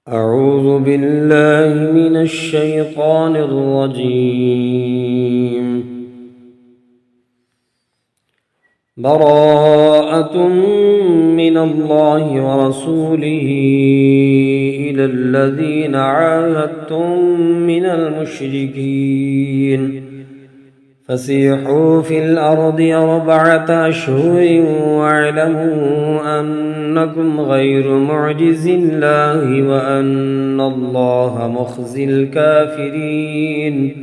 أعوذ بالله من الشيطان الرجيم. براءة من الله ورسوله إلى الذين عاهدتم من المشركين فسيحوا في الأرض 4 أشهر واعلموا أنكم غير معجز الله وأن الله مخزي الكافرين.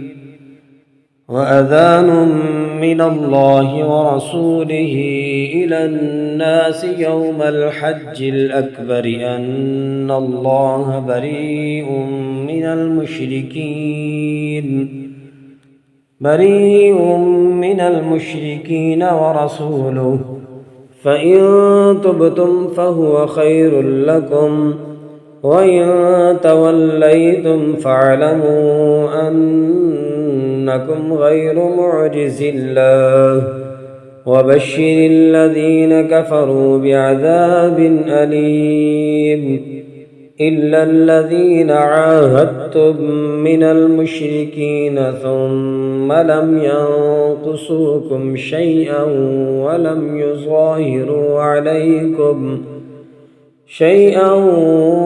وأذان من الله ورسوله إلى الناس يوم الحج الأكبر أن الله بريء من المشركين ورسوله فإن تبتم فهو خير لكم وإن توليتم فاعلموا أنكم غير معجز الله وبشر الذين كفروا بعذاب أليم. إلا الذين عاهدتم من المشركين ثم لم ينقصوكم شيئا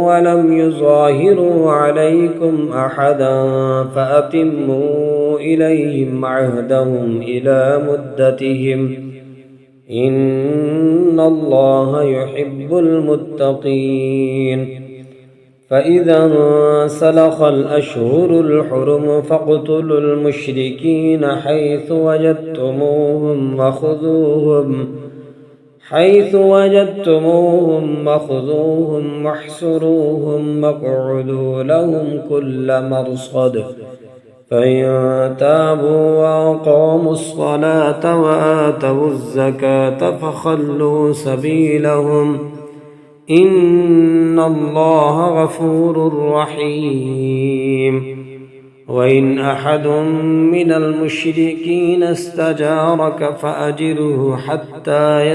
ولم يظاهروا عليكم أحدا فأتموا إليهم عهدهم إلى مدتهم إن الله يحب المتقين. فإذا انسلخ الأشهر الحرم فاقتلوا المشركين حيث وجدتموهم وخذوهم واحصروهم واقعدوا لهم كل مرصد. فإن تابوا وأقاموا الصلاة وآتوا الزكاة فخلوا سبيلهم إن الله غفور رحيم. وإن أحد من المشركين استجارك فأجره حتى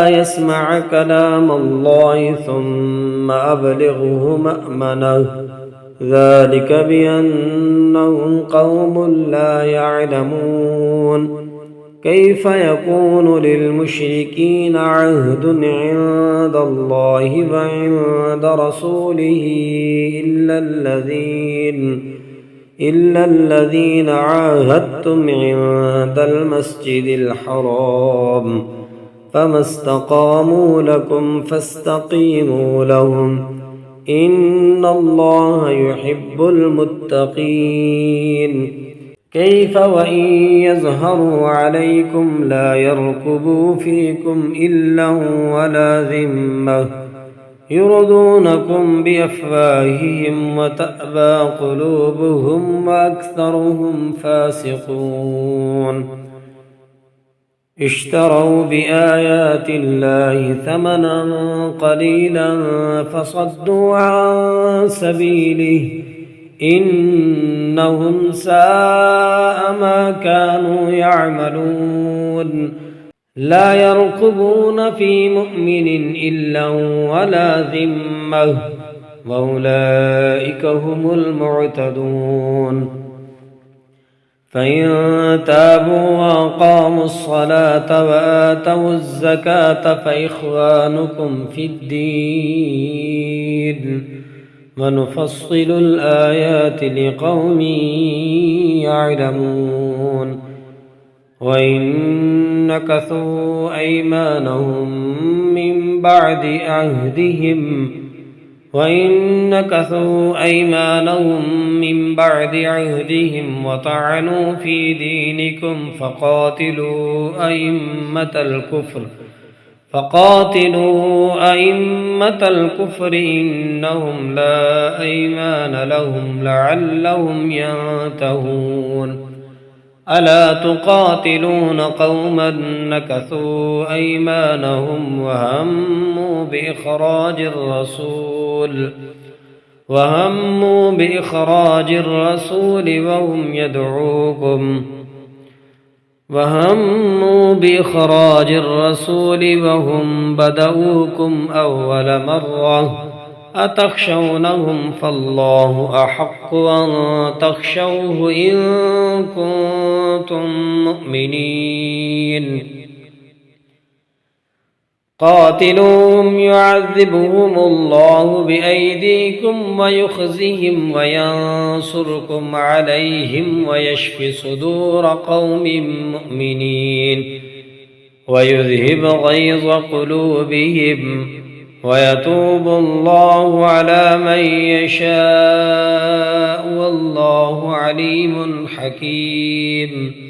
يسمع كلام الله ثم أبلغه مأمنه ذلك بأنهم قوم لا يعلمون. كيف يكون للمشركين عهد عند الله وعند رسوله إلا الذين عاهدتم عند المسجد الحرام فما استقاموا لكم فاستقيموا لهم إن الله يحب المتقين. كيف وإن يظهروا عليكم لا يرقبوا فيكم إلا ولا ذمة يرضونكم بأفواههم وتأبى قلوبهم وأكثرهم فاسقون. اشتروا بآيات الله ثمنا قليلا فصدوا عن سبيله إنهم ساء ما كانوا يعملون. لا يرقبون في مؤمن إلا ولا ذمة وأولئك هم المعتدون. فإن تابوا وأقاموا الصلاة وآتوا الزكاة فإخوانكم في الدين ونفصل الآيات لقوم يعلمون. وإن نكثوا أيمانهم من بعد عهدهم وطعنوا في دينكم فقاتلوا أئمة الكفر إنهم لا أيمان لهم لعلهم ينتهون. ألا تقاتلون قوما نكثوا أيمانهم وهموا بإخراج الرسول وهموا بإخراج الرسول وهم بدؤوكم أول مرة أتخشونهم فالله أحق أن تخشوه إن كنتم مؤمنين قاتلوهم يعذبهم الله بأيديكم ويخزهم وينصركم عليهم ويشف صدور قوم مؤمنين ويذهب غيظ قلوبهم ويتوب الله على من يشاء والله عليم حكيم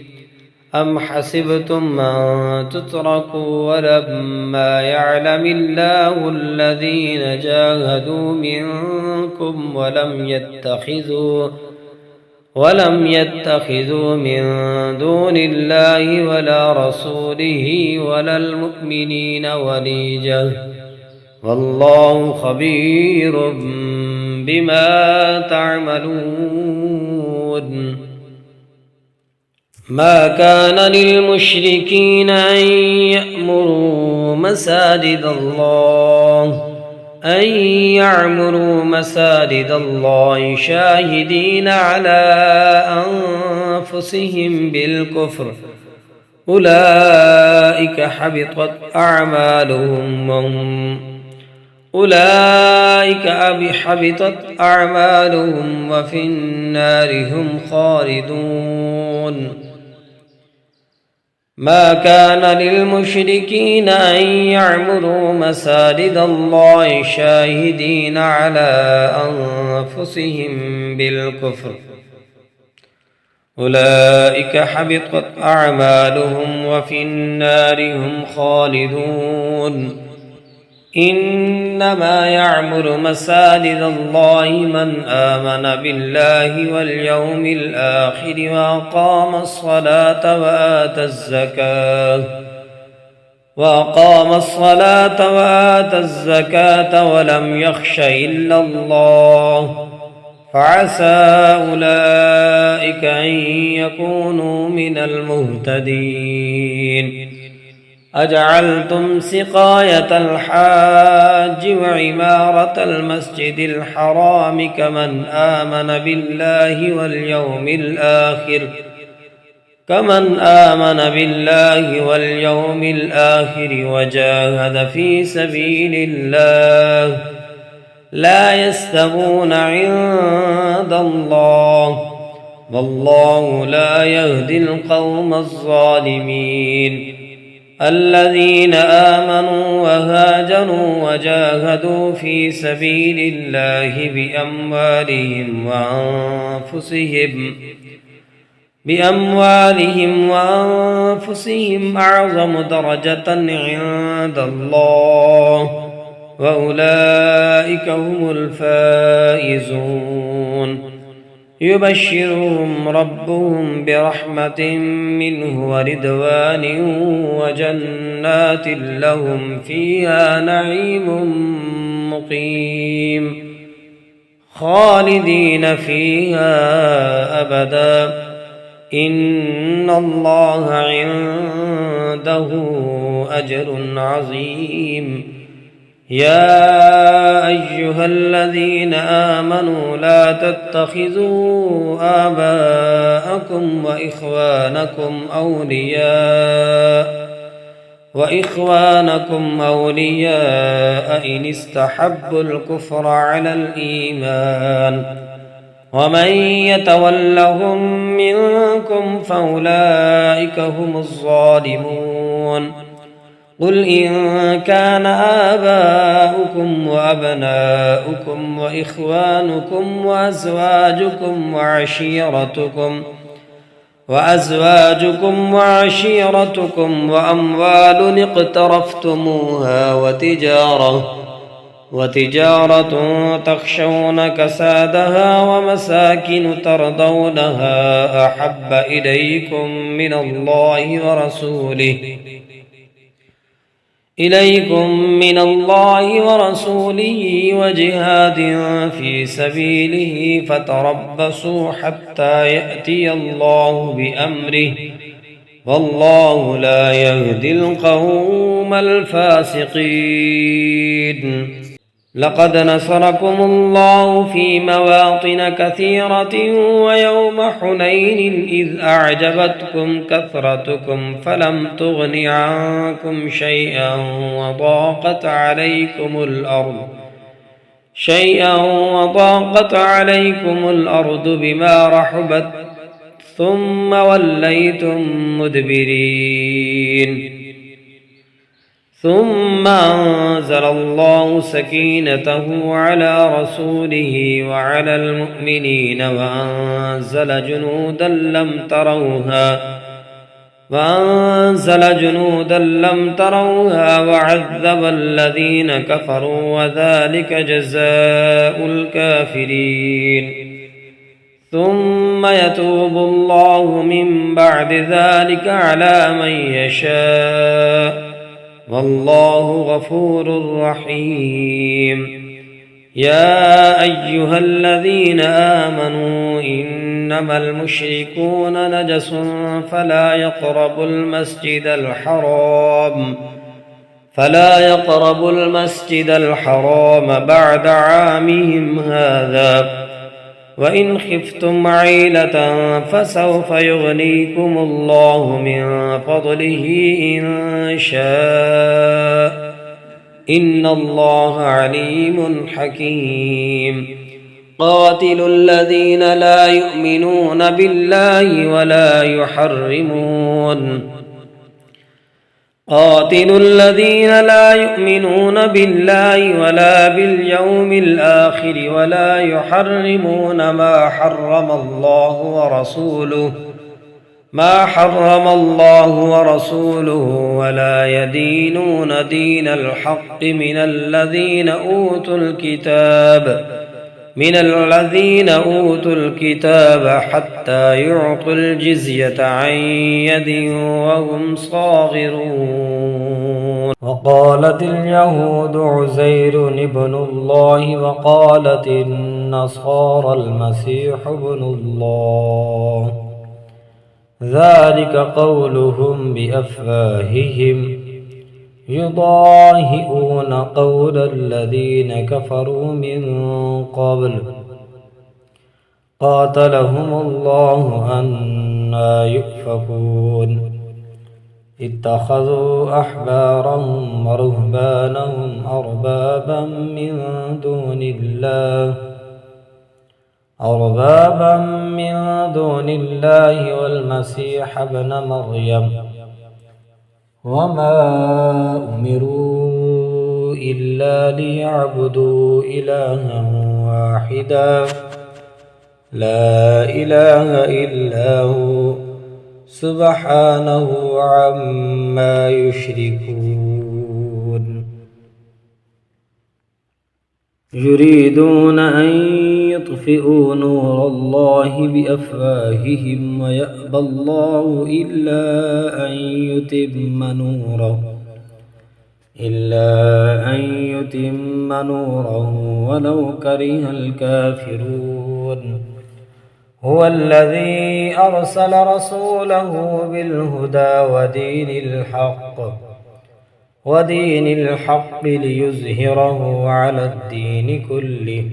أم حسبتم أن تتركوا ولما يعلم الله الذين جاهدوا منكم ولم يتخذوا من دون الله ولا رسوله ولا المؤمنين وليجة والله خبير بما تعملون ما كان للمشركين أن يعمروا مساجد الله شاهدين على أنفسهم بالكفر أولئك حبطت أعمالهم وفي النار هم خالدون ما كان للمشركين أن يعمروا مساجد الله شاهدين على أنفسهم بالكفر أولئك حبطت أعمالهم وفي النار هم خالدون إنما يعمر مساجد الله من آمن بالله واليوم الآخر وأقام الصلاة وآتى الزكاة ولم يخش إلا الله فعسى أولئك أن يكونوا من المهتدين أجعلتم سقاية الحاج وعمارة المسجد الحرام كمن آمن بالله واليوم الآخر وجاهد في سبيل الله لا يستوون عند الله والله لا يهدي القوم الظالمين الذين آمنوا وهاجروا وجاهدوا في سبيل الله بأموالهم وأنفسهم أعظم درجة عند الله وأولئك هم الفائزون يبشرهم ربهم برحمة منه ورضوان وجنات لهم فيها نعيم مقيم خالدين فيها أبدا إن الله عنده أجر عظيم يا أيها الذين آمنوا لا تتخذوا آباءكم وإخوانكم أولياء إن استحبوا الكفر على الإيمان ومن يتولهم منكم فأولئك هم الظالمون قل إن كان آباؤكم وأبناؤكم وإخوانكم وأزواجكم وعشيرتكم وأموال اقترفتموها وتجارة تخشون كسادها ومساكن ترضونها أحب إليكم من الله ورسوله وجهاد في سبيله فتربصوا حتى يأتي الله بأمره والله لا يهدي القوم الفاسقين. لقد نصركم الله في مواطن كثيرة ويوم حنين إذ أعجبتكم كثرتكم فلم تغن عنكم شيئا وضاقت عليكم الأرض بما رحبت ثم وليتم مدبرين. ثم أنزل الله سكينته على رسوله وعلى المؤمنين وأنزل جنودا لم تروها وعذب الذين كفروا وذلك جزاء الكافرين. ثم يتوب الله من بعد ذلك على من يشاء والله غفور رحيم. يا أيها الذين آمنوا إنما المشركون نجس فلا يقربوا المسجد الحرام بعد عامهم هذا وإن خفتم عيلة فسوف يغنيكم الله من فضله إن شاء إن الله عليم حكيم. قاتلوا الذين لا يؤمنون بالله ولا باليوم الآخر ولا يحرمون ما حرم الله ورسوله ولا يدينون دين الحق من الذين أوتوا الكتاب حتى يعطوا الجزية عن يد وهم صاغرون. وقالت اليهود عزير ابن الله وقالت النصارى المسيح ابن الله ذلك قولهم بأفواههم يضاهئون قول الذين كفروا من قبل قاتلهم الله أنى يؤفكون. اتخذوا أحبارهم ورهبانهم أربابا من دون الله والمسيح ابن مريم وما أمروا إلا ليعبدوا إلها واحدا لا إله إلا هو سبحانه عما يشركون. يريدون أن يطفئوا نور الله بأفواههم ويأبى الله إلا أن يتم نوره ولو كره الكافرون. هو الذي أرسل رسوله بالهدى ودين الحق ليظهره على الدين كله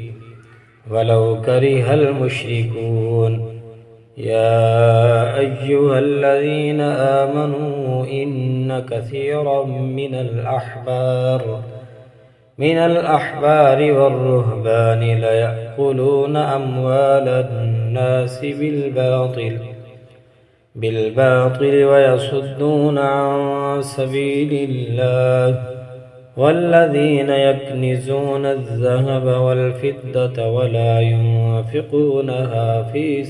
ولو كره المشركون. يا أيها الذين آمنوا إن كثيرا من الأحبار والرهبان ليأكلون أموال الناس بالباطل ويصدون عن سبيل الله والذين يكنزون الذهب والفضة ولا ينفقونها في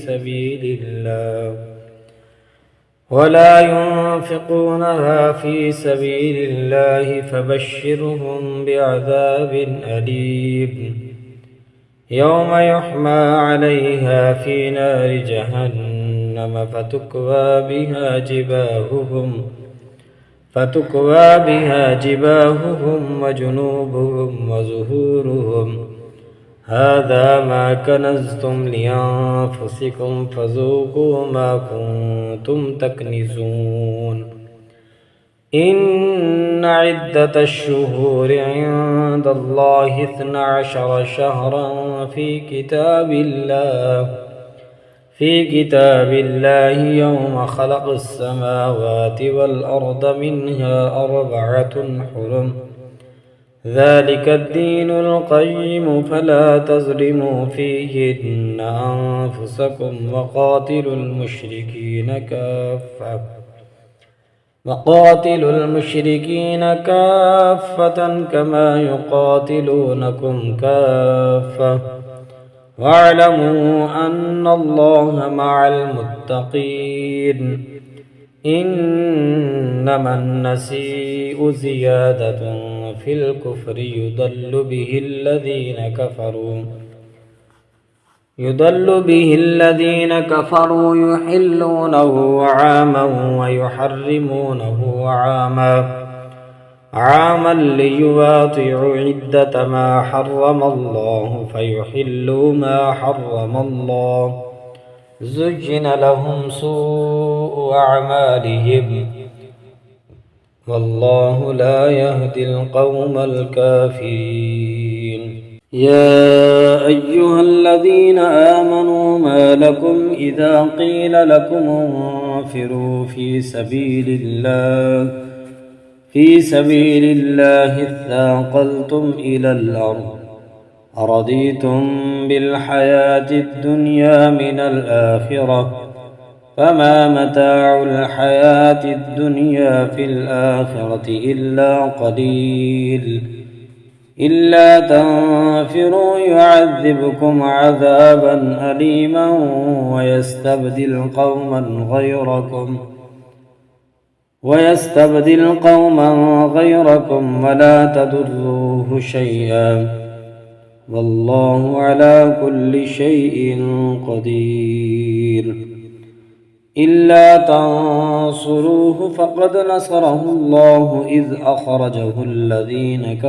سبيل الله فبشرهم بعذاب أليم يوم يحمى عليها في نار جهنم فتكوى بها جباههم وجنوبهم وظهورهم هذا ما كنزتم لأنفسكم فذوقوا ما كنتم تكنزون إن عدة الشهور عند الله 12 شهرا في كتاب الله يوم خلق السماوات والأرض منها 4 حرم ذلك الدين القيم فلا تظلموا فيهن أنفسكم وقاتلوا المشركين كافة كما يقاتلونكم كافة واعلموا أن الله مع المتقين إنما النسيء زيادة في الكفر يضل به الذين كفروا يحلونه عاما ويحرمونه عاما ليواطعوا عدة ما حرم الله فيحلوا ما حرم الله زين لهم سوء أعمالهم والله لا يهدي القوم الكافرين يا أيها الذين آمنوا ما لكم إذا قيل لكم انفروا في سبيل الله اثاقلتم إلى الأرض أرضيتم بالحياة الدنيا من الآخرة فما متاع الحياة الدنيا في الآخرة إلا قليل إلا تنفروا يعذبكم عذابا أليما ويستبدل قوما غيركم ولا تضروه شيئا والله على كل شيء قدير إلا تنصروه فقد نصره الله إذ أخرجه الذين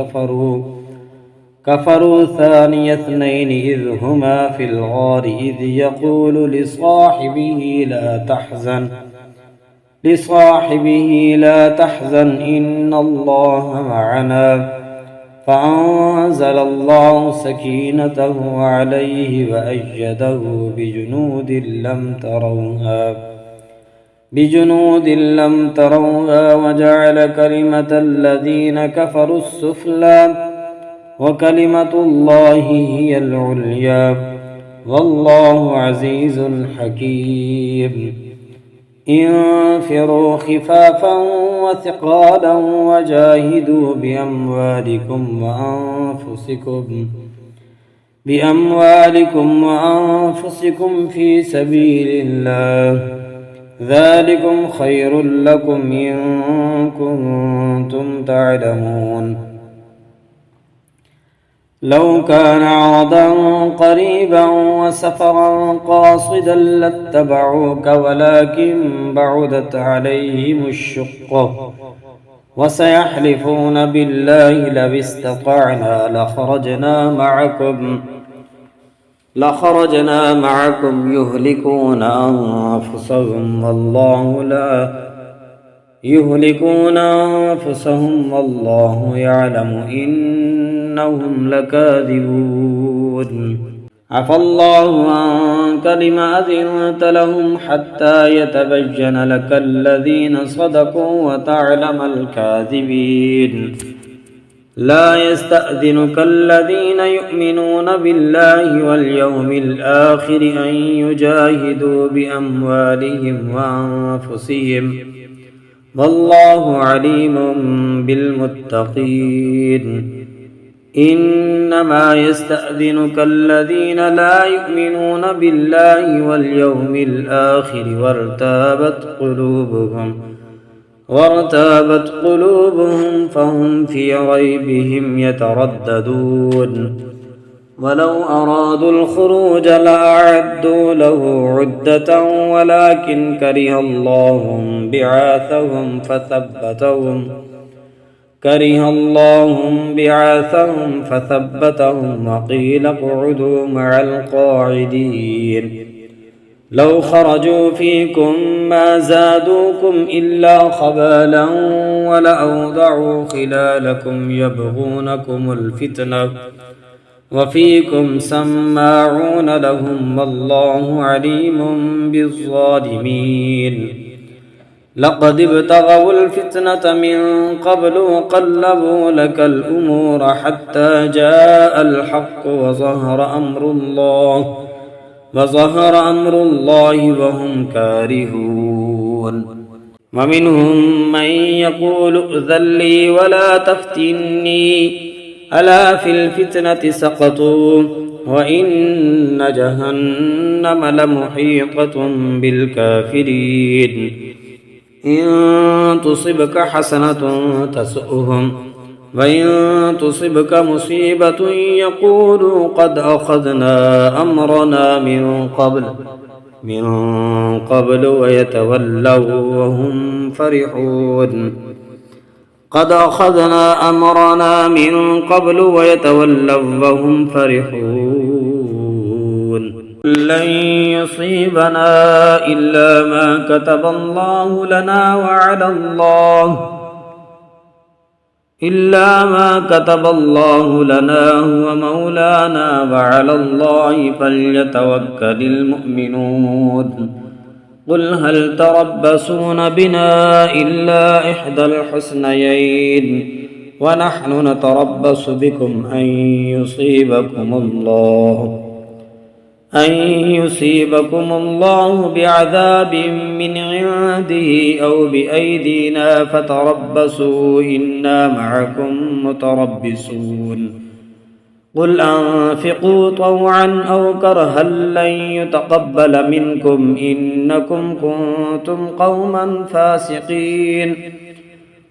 كفروا ثاني اثنين إذ هما في الغار إذ يقول لصاحبه لا تحزن إن الله معنا فأنزل الله سكينته عليه وأيده بجنود لم تروها وجعل كلمة الذين كفروا السفلى وكلمة الله هي العليا والله عزيز حكيم انفروا خفافا وثقالا وجاهدوا بأموالكم وأنفسكم في سبيل الله ذلكم خير لكم إن كنتم تعلمون لو كان عرضا قريبا وسفرا قاصدا لاتبعوك ولكن بعدت عليهم الشقة وسيحلفون بالله لو استطعنا لخرجنا معكم يهلكون أنفسهم والله يعلم إنهم لكاذبون عفى الله عنك لما أذنت لهم حتى يتبين لك الذين صدقوا وتعلم الكاذبين لا يستأذنك الذين يؤمنون بالله واليوم الآخر أن يجاهدوا بأموالهم وأنفسهم والله عليم بالمتقين إنما يستأذنك الذين لا يؤمنون بالله واليوم الآخر وارتابت قلوبهم فهم في ريبهم يترددون ولو أرادوا الخروج لأعدوا له عدة ولكن كره الله بعاثهم كره الله بعاثهم فثبتهم وقيل اقعدوا مع القاعدين لو خرجوا فيكم ما زادوكم إلا خبالا ولأوضعوا خلالكم يبغونكم الفتنة وفيكم سماعون لهم والله عليم بالظالمين لقد ابتغوا الفتنة من قبل وقلبوا لك الأمور حتى جاء الحق وظهر أمر الله وهم كارهون ومنهم من يقول ائذن لي ولا تفتني ألا في الفتنة سقطوا وإن جهنم لمحيطة بالكافرين إن تصبك حسنة تسؤهم وإن تصبك مصيبة يقولوا قد أخذنا أمرنا من قبل ويتولوا وهم فرحون قد أخذنا أمرنا من قبل ويتولوا وهم فرحون لن يصيبنا إلا ما كتب الله لنا هو مولانا وعلى الله فليتوكل المؤمنون قل هل تربصون بنا إلا إحدى الحسنيين ونحن نتربص بكم أن يصيبكم الله بعذاب من عنده أو بأيدينا فتربصوا إنا معكم متربصون قل أنفقوا طوعا أو كرها لن يتقبل منكم إنكم كنتم قوما فاسقين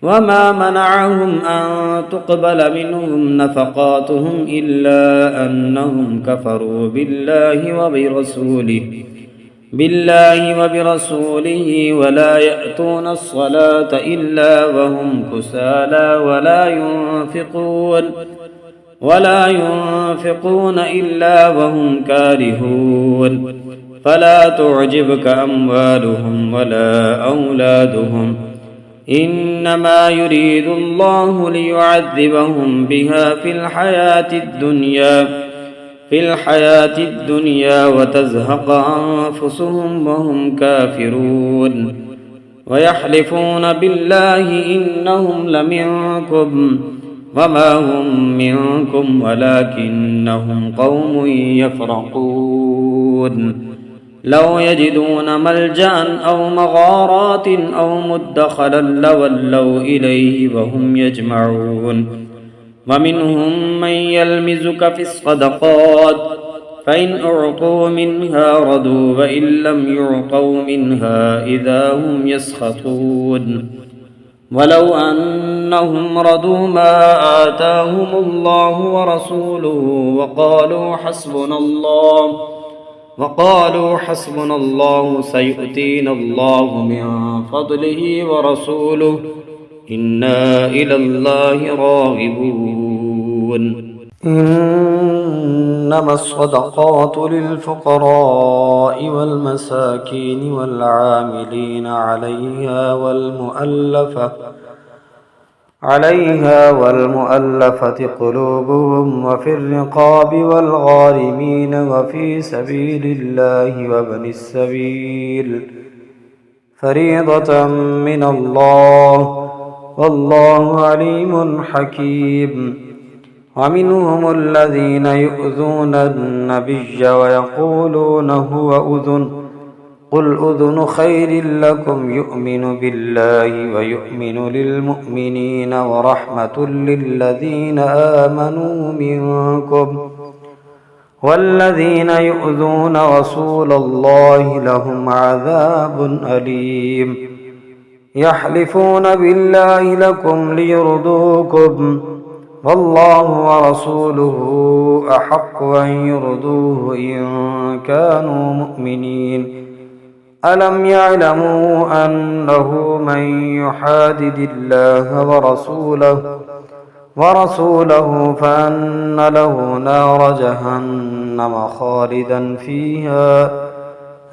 وما منعهم أن تقبل منهم نفقاتهم إلا أنهم كفروا بالله وبرسوله ولا يأتون الصلاة إلا وهم كسالى ولا ينفقون إلا وهم كارهون فلا تعجبك أموالهم ولا أولادهم إنما يريد الله ليعذبهم بها في الحياة الدنيا وتزهق أنفسهم وهم كافرون ويحلفون بالله إنهم لمنكم وما هم منكم ولكنهم قوم يفرقون لو يجدون ملجأ أو مغارات أو مدخلا لولوا إليه وهم يجمعون ومنهم من يلمزك في الصدقات فإن أعطوا منها رضوا وإن لم يعطوا منها إذا هم يسخطون ولو أنهم رضوا ما آتاهم الله ورسوله وقالوا حسبنا الله سيؤتينا الله من فضله ورسوله إنا إلى الله راغبون إنما الصدقات للفقراء والمساكين والعاملين عليها والمؤلفة قلوبهم وفي الرقاب والغارمين وفي سبيل الله وابن السبيل فريضة من الله والله عليم حكيم ومنهم الذين يؤذون النبي ويقولون هو أذن قل أذن خير لكم يؤمن بالله ويؤمن للمؤمنين ورحمة للذين آمنوا منكم والذين يؤذون رسول الله لهم عذاب أليم يحلفون بالله لكم ليرضوكم والله ورسوله أحق أن يرضوه إن كانوا مؤمنين ألم يعلموا أنه من يحادد الله ورسوله ورسوله فأن له نار جهنم خالدا فيها،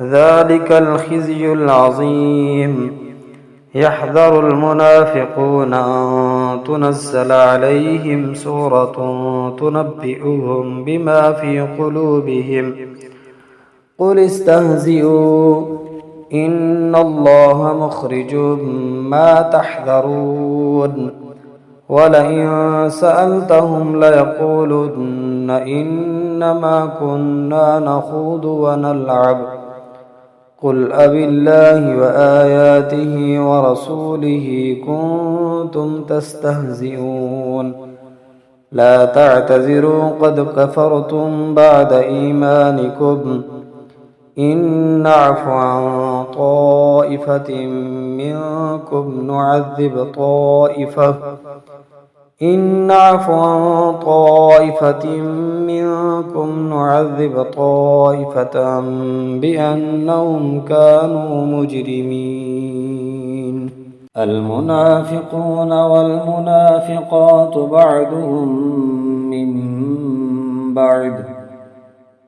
ذلك الخزي العظيم. يحذر المنافقون أن تنزل عليهم سورة تنبئهم بما في قلوبهم، قل استهزئوا إن الله مخرج ما تحذرون. ولئن سألتهم ليقولن إنما كنا نخوض ونلعب، قل أبالله وآياته ورسوله كنتم تستهزئون. لا تعتذروا قد كفرتم بعد إيمانكم، إن نعف عن طائفة منكم نعذب طائفة بأنهم كانوا مجرمين. المنافقون والمنافقات بعضهم من بعض،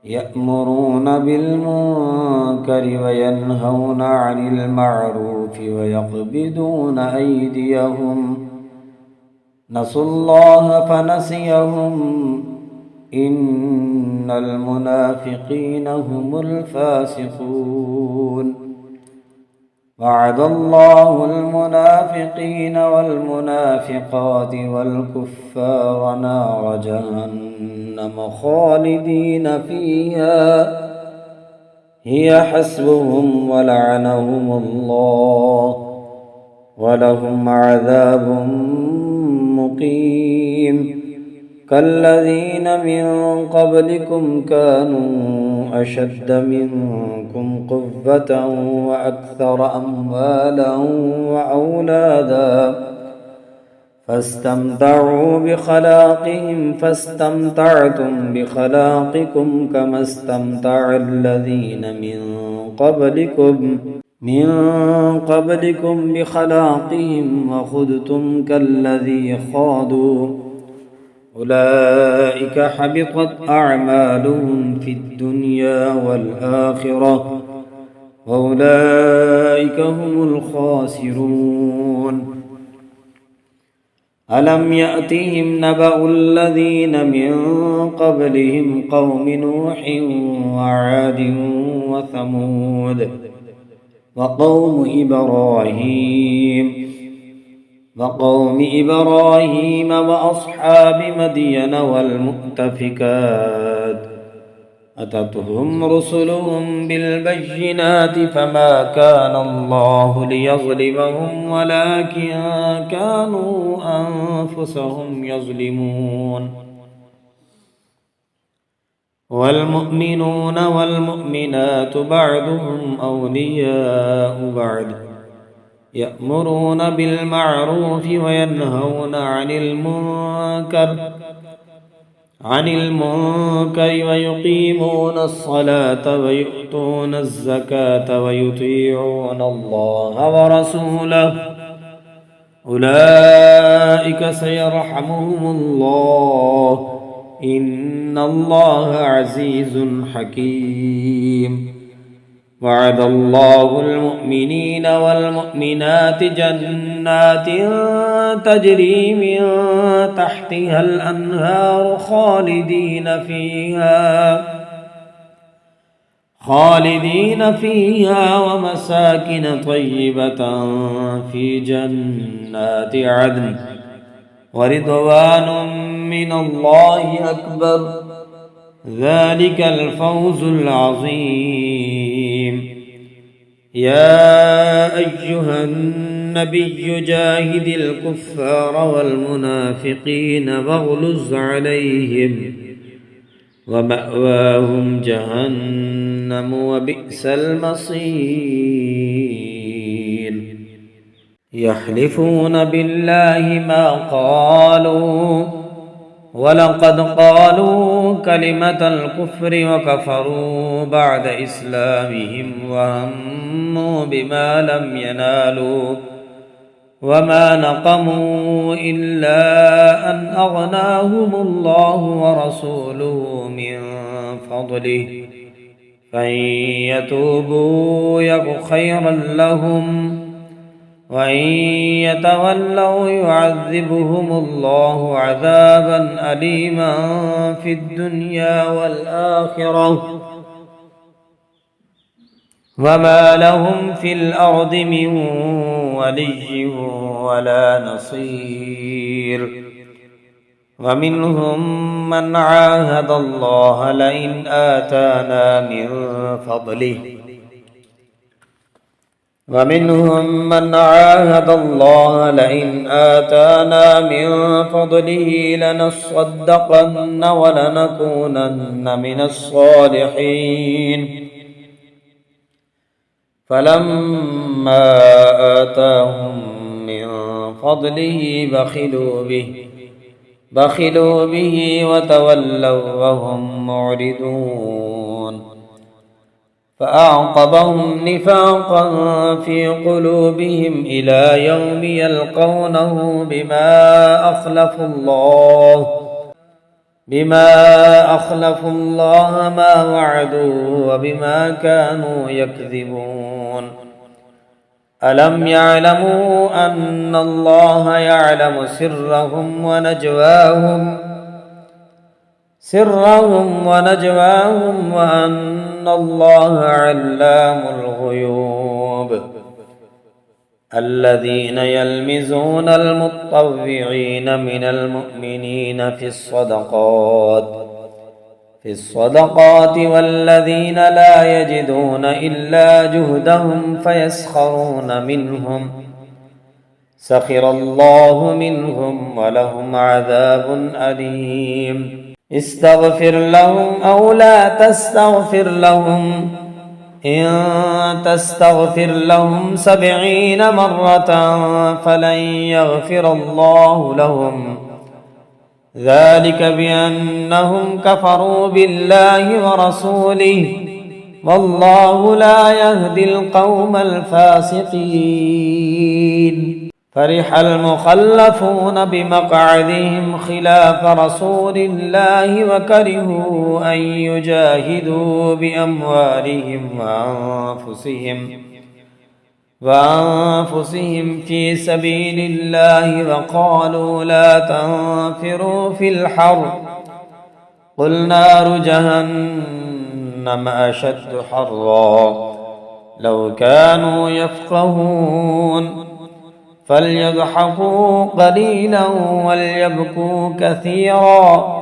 يأمرون بالمنكر وينهون عن المعروف ويقبضون أيديهم، نسوا الله فنسيهم، إن المنافقين هم الفاسقون. وعد الله المنافقين والمنافقات والكفار نار جهنم خالدين فيها، هي حسبهم ولعنهم الله ولهم عذاب مقيم. كالذين من قبلكم كانوا أشد منكم قوة وأكثر أموالا وأولادا، فاستمتعوا بخلاقهم فاستمتعتم بخلاقكم كما استمتع الذين من قبلكم بخلاقهم وخذتم كالذي خاضوا، أولئك حبطت أعمالهم في الدنيا والآخرة وأولئك هم الخاسرون. ألم يأتهم نبأ الذين من قبلهم قوم نوح وعاد وثمود وقوم إبراهيم وأصحاب مدين والمؤتفكات، أتتهم رسلهم بالبينات فما كان الله ليظلمهم ولكن كانوا أنفسهم يظلمون. والمؤمنون والمؤمنات بعضهم أولياء بعض، يأمرون بالمعروف وينهون عن المنكر ويقيمون الصلاة ويؤتون الزكاة ويطيعون الله ورسوله، أولئك سيرحمهم الله، إن الله عزيز حكيم. وعد الله المؤمنين والمؤمنات جنات تجري من تحتها الأنهار خالدين فيها ومساكن طيبة في جنات عدن، ورضوان من الله أكبر، ذلك الفوز العظيم. يا أيها النبي جاهد الكفار والمنافقين واغلظ عليهم، ومأواهم جهنم وبئس المصير. يحلفون بالله ما قالوا ولقد قالوا كلمة الكفر وكفروا بعد إسلامهم وهموا بما لم ينالوا وما نقموا إلا أن أغناهم الله ورسوله من فضله فإن يتوبوا يك خيرا لهم وإن يتولوا يعذبهم الله عذابا أليما في الدنيا والآخرة وما لهم في الأرض من ولي ولا نصير ومنهم من عاهد الله لئن آتانا من فضله لنصدقن ولنكونن من الصالحين فلما آتاهم من فضله بخلوا به وتولوا وهم معرضون فأعقبهم نفاقا في قلوبهم إلى يوم يلقونه بما أخلفوا الله ما وعدوا وبما كانوا يكذبون ألم يعلموا أن الله يعلم سرهم ونجواهم وأن الله علام الغيوب الذين يلمزون المطوعين من المؤمنين في الصدقات والذين لا يجدون إلا جهدهم فيسخرون منهم سخر الله منهم ولهم عذاب أليم استغفر لهم أو لا تستغفر لهم إن تستغفر لهم 70 مرة فلن يغفر الله لهم ذلك بأنهم كفروا بالله ورسوله والله لا يهدي القوم الفاسقين فرح المخلفون بمقعدهم خلاف رسول الله وكرهوا أن يجاهدوا بأموالهم وأنفسهم في سبيل الله وقالوا لا تنفروا في الحر قل نار جهنم أشد حرا لو كانوا يفقهون فليضحكوا قليلا وليبكوا كثيرا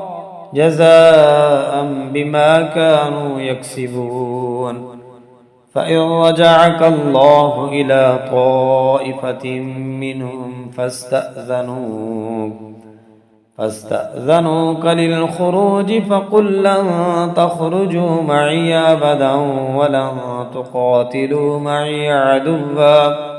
جزاء بما كانوا يكسبون فإن رجعك الله إلى طائفة منهم فاستأذنوك للخروج فقل لن تخرجوا معي أبدا ولن تقاتلوا معي عدوا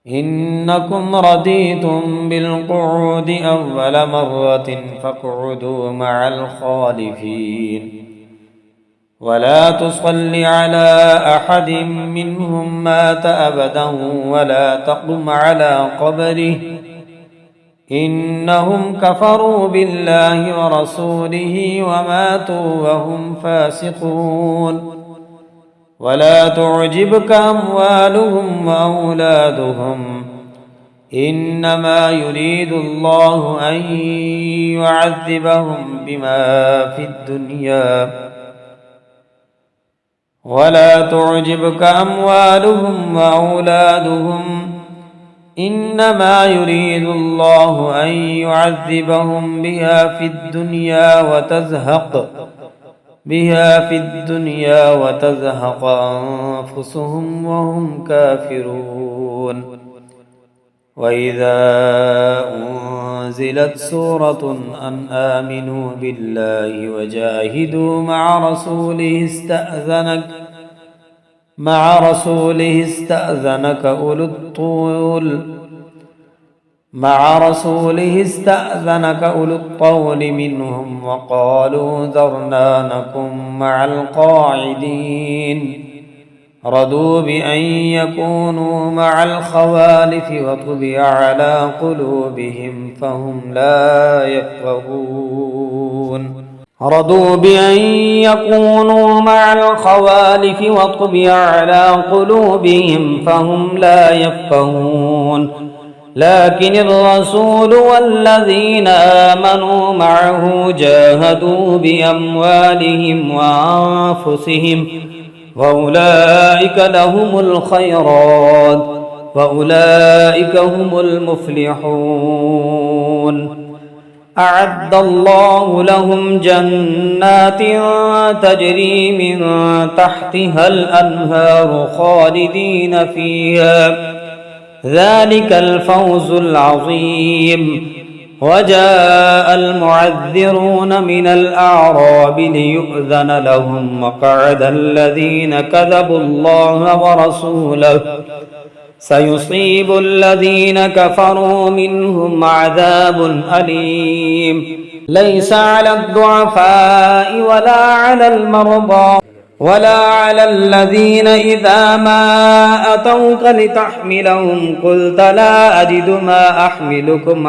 إنكم رضيتم بالقعود أول مرة فاقعدوا مع الخالفين ولا تصل على أحد منهم مات أبدا ولا تقم على قبره إنهم كفروا بالله ورسوله وماتوا وهم فاسقون ولا تعجبك أموالهم وأولادهم إنما يريد الله أن يعذبهم بما في الدنيا ولا تعجبك أموالهم وأولادهم إنما يريد الله أن يعذبهم بها في الدنيا وتزهق أنفسهم وهم كافرون وإذا أنزلت سورة أن آمنوا بالله وجاهدوا مع رسوله استأذنك أولو الطول منهم وقالوا ذرنا نكن مع القاعدين رضوا بأن يكونوا مع الخوالف وطبع على قلوبهم فهم لا يفقهون رضوا بأن يكونوا مع الخوالف وطبع على قلوبهم فهم لا يفقهون لكن الرسول والذين آمنوا معه جاهدوا بأموالهم وأنفسهم وأولئك لهم الخيرات وأولئك هم المفلحون أعد الله لهم جنات تجري من تحتها الأنهار خالدين فيها ذلك الفوز العظيم وجاء المعذرون من الأعراب ليؤذن لهم وقعد الذين كذبوا الله ورسوله سيصيب الذين كفروا منهم عذاب أليم ليس على الضعفاء ولا على المرضى ولا على الذين إذا ما أتوك لتحملهم قلت لا أجد ما أحملكم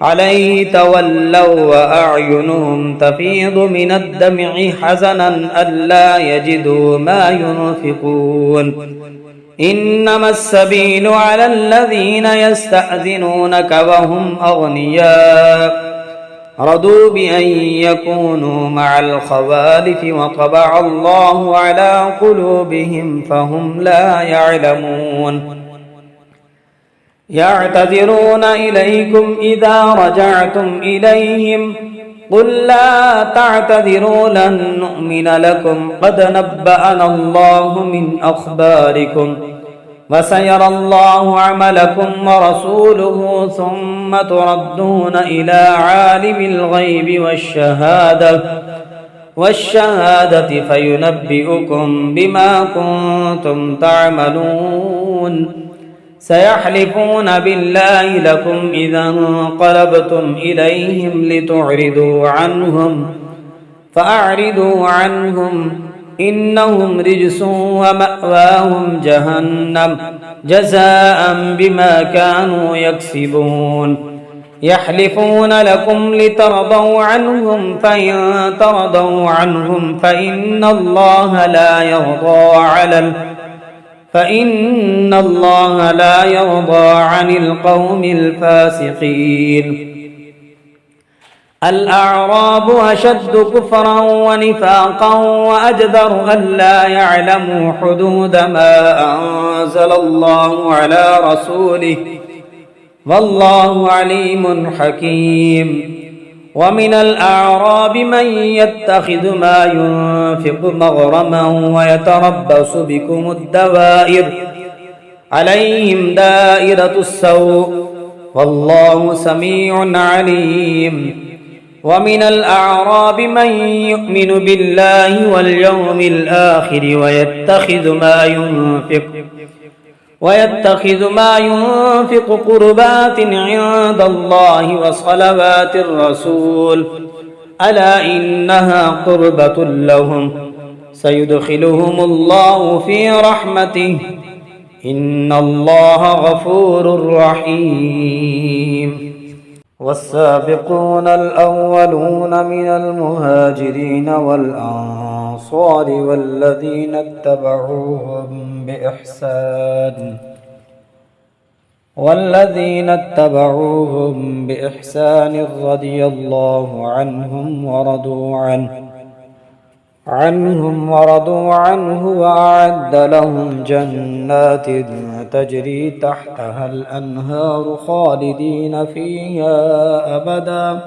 عليه تولوا وأعينهم تفيض من الدمع حزنا ألا يجدوا ما ينفقون إنما السبيل على الذين يستأذنونك وهم أغنياء رضوا بأن يكونوا مع الخوالف وطبع الله على قلوبهم فهم لا يعلمون يعتذرون إليكم إذا رجعتم إليهم قل لا تعتذروا لن نؤمن لكم قد نبأنا الله من أخباركم وسيرى الله عملكم ورسوله ثم تردون إلى عالم الغيب والشهادة فينبئكم بما كنتم تعملون سيحلفون بالله لكم إذا انقلبتم إليهم لتعرضوا عنهم فأعرضوا عنهم إنهم رجس ومأواهم جهنم جزاء بما كانوا يكسبون يحلفون لكم لترضوا عنهم فإن ترضوا عنهم فإن الله لا يرضى عن القوم الفاسقين الأعراب أشد كفرا ونفاقا وأجدر ألا يعلموا حدود ما أنزل الله على رسوله والله عليم حكيم ومن الأعراب من يتخذ ما ينفق مغرما ويتربص بكم الدوائر عليهم دائرة السوء والله سميع عليم ومن الأعراب من يؤمن بالله واليوم الآخر ويتخذ ما ينفق قربات عند الله وصلوات الرسول ألا إنها قربة لهم سيدخلهم الله في رحمته إن الله غفور رحيم والسابقون الأولون من المهاجرين والأنصار والذين اتبعوهم بإحسان رضي الله عنهم ورضوا عنه وأعد لهم جنات تجري تحتها الأنهار خالدين فيها أبدا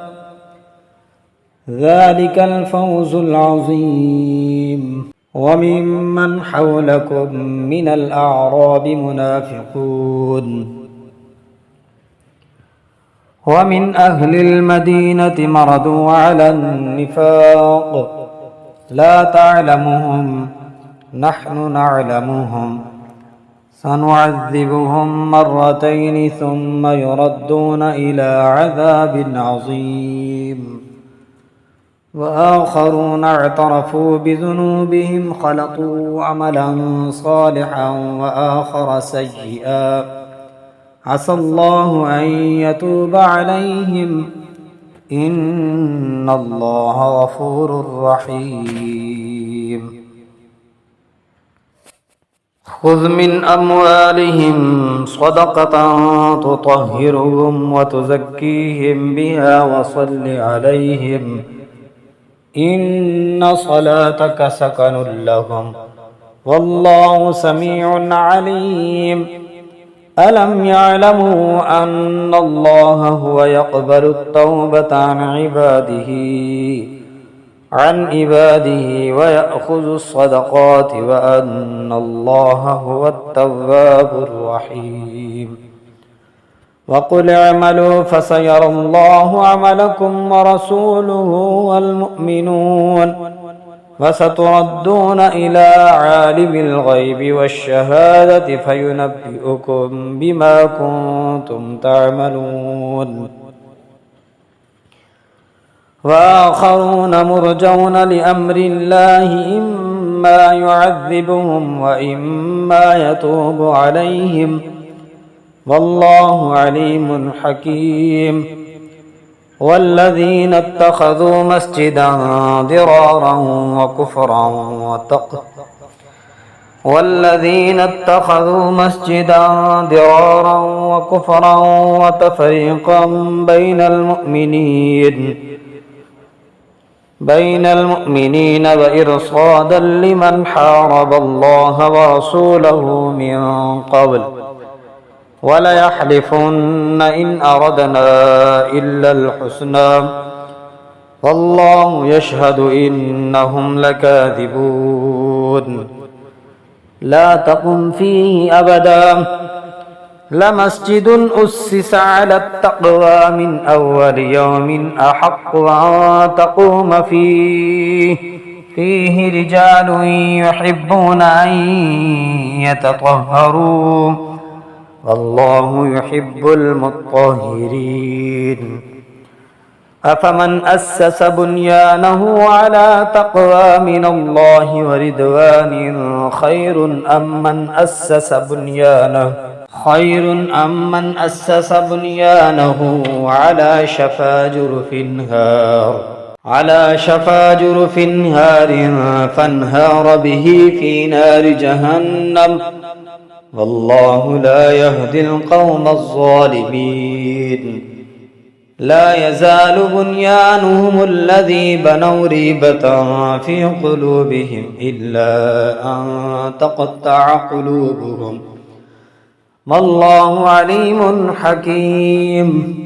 ذلك الفوز العظيم وممن حولكم من الأعراب منافقون ومن أهل المدينة مردوا على النفاق لا تعلمهم نحن نعلمهم سنعذبهم مرتين ثم يردون إلى عذاب عظيم وآخرون اعترفوا بذنوبهم خلطوا عملا صالحا وآخر سيئا عسى الله أن يتوب عليهم إن الله غفور رحيم. خذ من أموالهم صدقة تطهرهم وتزكيهم بها وصل عليهم إن صلاتك سكن لهم والله سميع عليم. ألم يعلموا أن الله هو يقبل التوبة عن عباده ويأخذ الصدقات وأن الله هو التواب الرحيم. وقل اعملوا فسيرى الله عملكم ورسوله والمؤمنون وستردون إلى عالم الغيب والشهادة فينبئكم بما كنتم تعملون. وآخرون مرجون لأمر الله إما يعذبهم وإما يتوب عليهم والله عليم حكيم. والذين اتخذوا مسجدا ضرارا وكفرا وتفريقا بين المؤمنين وإرصادا لمن حارب الله ورسوله من قبل وليحلفن إن أردنا إلا الحسنى والله يشهد إنهم لكاذبون. لا تقم فيه أبدا لمسجد أسس على التقوى من أول يوم أحق أن تقوم فيه رجال يحبون أن يتطهروا والله يحب المطهرين. أفمن أسس بنيانه على تقوى من الله ورضوان خير أم من أسس بنيانه على شفا جرف هار فانهار به في نار جهنم والله لا يهدي القوم الظالمين. لا يزال بنيانهم الذي بنوا ريبة في قلوبهم إلا أن تقطع قلوبهم والله عليم حكيم.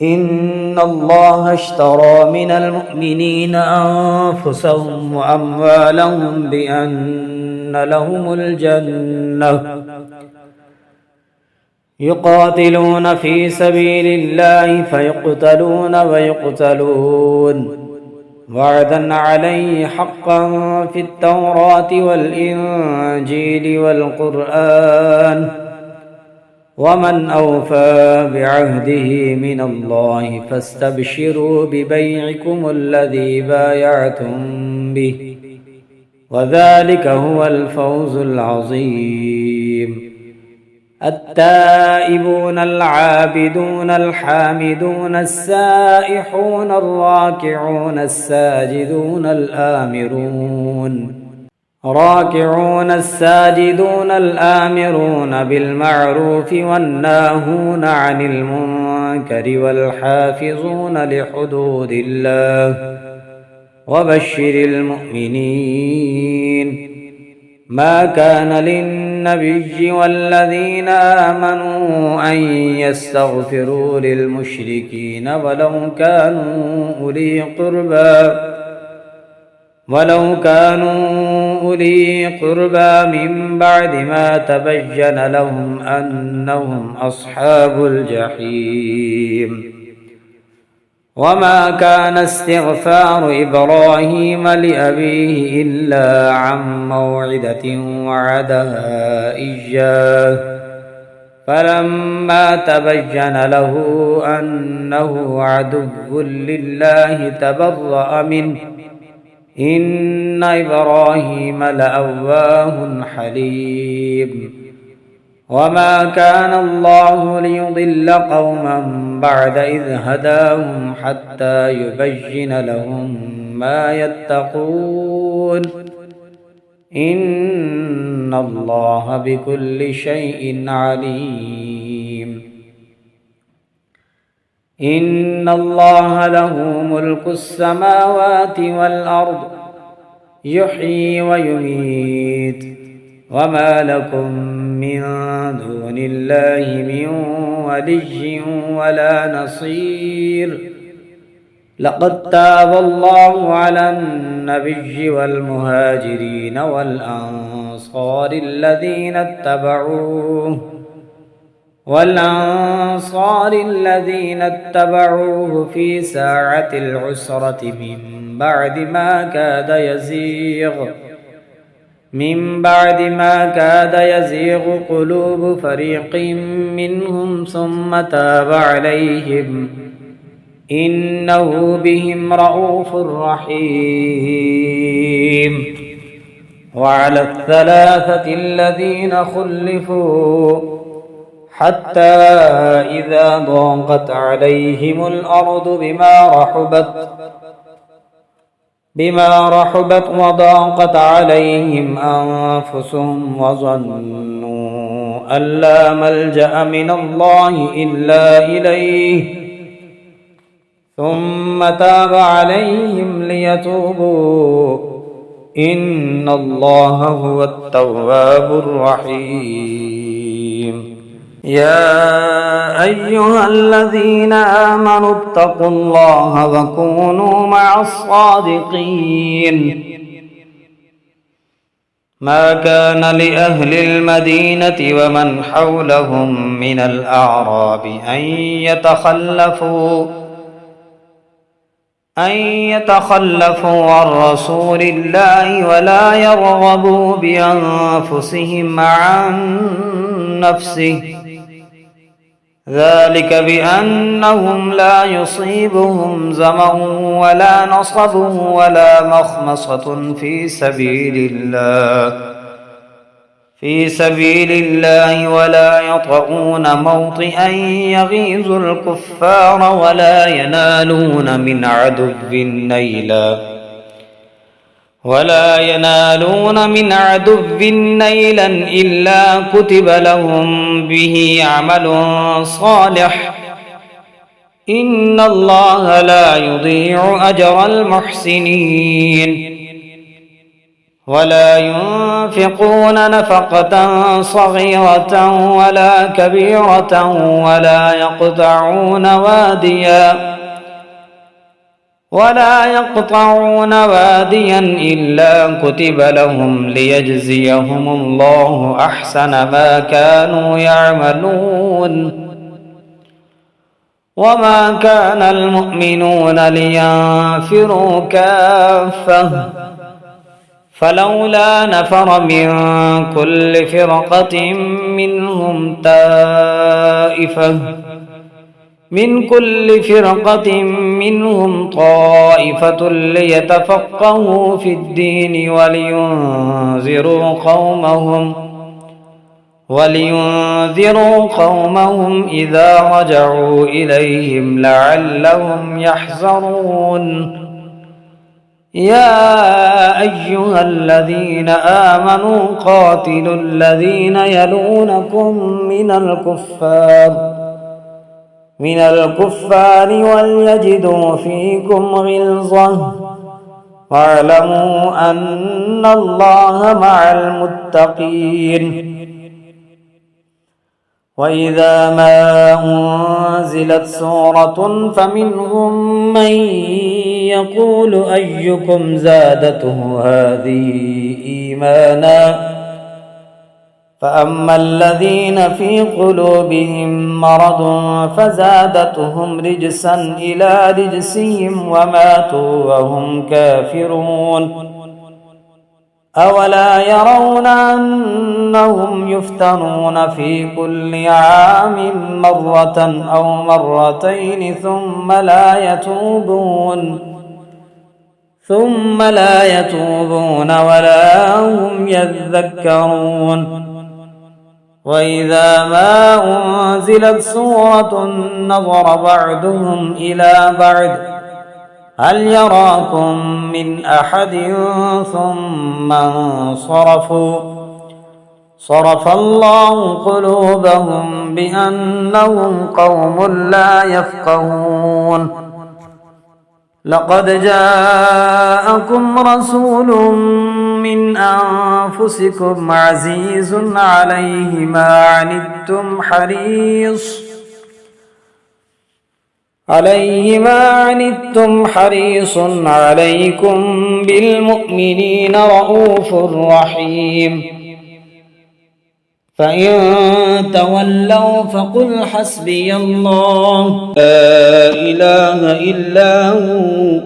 إن الله اشترى من المؤمنين أنفسهم وأموالهم بأن لهم الجنة يقاتلون في سبيل الله فيقتلون ويقتلون وعدا عليه حقا في التوراة والإنجيل والقرآن ومن أوفى بعهده من الله فاستبشروا ببيعكم الذي بايعتم به وذلك هو الفوز العظيم. التائبون العابدون الحامدون السائحون الراكعون الساجدون الآمرون بالمعروف والناهون عن المنكر والحافظون لحدود الله وبشر المؤمنين. ما كان للنبي والذين آمنوا أن يستغفروا للمشركين ولو كانوا أولي قربى من بعد ما تبين لهم أنهم أصحاب الجحيم. وما كان استغفار إبراهيم لأبيه إلا عن موعدة وعدها إياه فلما تبين له أنه عدو لله تبرأ منه إن إبراهيم لأواه حليم وما كان الله ليضل قوما بعد إذ هداهم حتى يبين لهم ما يتقون إن الله بكل شيء عليم إن الله له ملك السماوات والأرض يحيي ويميت وما لكم من دون الله من ولي ولا نصير لقد تاب الله على النبي والمهاجرين والأنصار الذين اتبعوه في ساعة العسرة من بعد ما كاد يزيغ قلوب فريق منهم ثم تاب عليهم إنه بهم رءوف رحيم وعلى الثلاثة الذين خلفوا حتى إذا ضاقت عليهم الأرض بما رحبت وضاقت عليهم أنفسهم وظنوا أن لا ملجأ من الله إلا إليه ثم تاب عليهم ليتوبوا إن الله هو التواب الرحيم يا أيها الذين آمنوا اتقوا الله وكونوا مع الصادقين ما كان لأهل المدينة ومن حولهم من الأعراب أن يتخلفوا عن رسول الله ولا يرغبوا بأنفسهم عن نفسه ذلك بأنهم لا يصيبهم ظمأ ولا نصب ولا مخمصة في سبيل الله ولا يطؤون موطئا يغيظ الكفار ولا ينالون من عدو نيلا إلا كتب لهم به عمل صالح إن الله لا يضيع أجر المحسنين ولا ينفقون نفقة صغيرة ولا كبيرة ولا يقطعون واديا إلا كتب لهم ليجزيهم الله أحسن ما كانوا يعملون وما كان المؤمنون لينفروا كافة فلولا نفر من كل فرقة منهم طائفة ليتفقهوا في الدين ولينذروا قومهم إذا رجعوا إليهم لعلهم يحذرون يا أيها الذين آمنوا قاتلوا الذين يلونكم من الكفار وليجدوا فيكم غلظة واعلموا أن الله مع المتقين وإذا ما أنزلت سورة فمنهم من يقول أيكم زادته هذه إيمانا فأما الذين في قلوبهم مرض فزادتهم رجسا إلى رجسهم وماتوا وهم كافرون أولا يرون أنهم يفتنون في كل عام مرة أو مرتين ثم لا يتوبون ولا هم يذكرون. وإذا ما أنزلت سورة نظر بعضهم إلى بعض هل يراكم من أحد ثم انصرفوا صرف الله قلوبهم بأنهم قوم لا يفقهون. لقد جاءكم رسول من أنفسكم عزيز عليه ما عنتم حريص عليكم بالمؤمنين رؤوف رحيم. فإن تولوا فقل حسبي الله لا إله إلا هو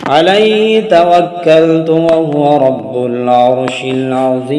عليه توكلت وهو رب العرش العظيم.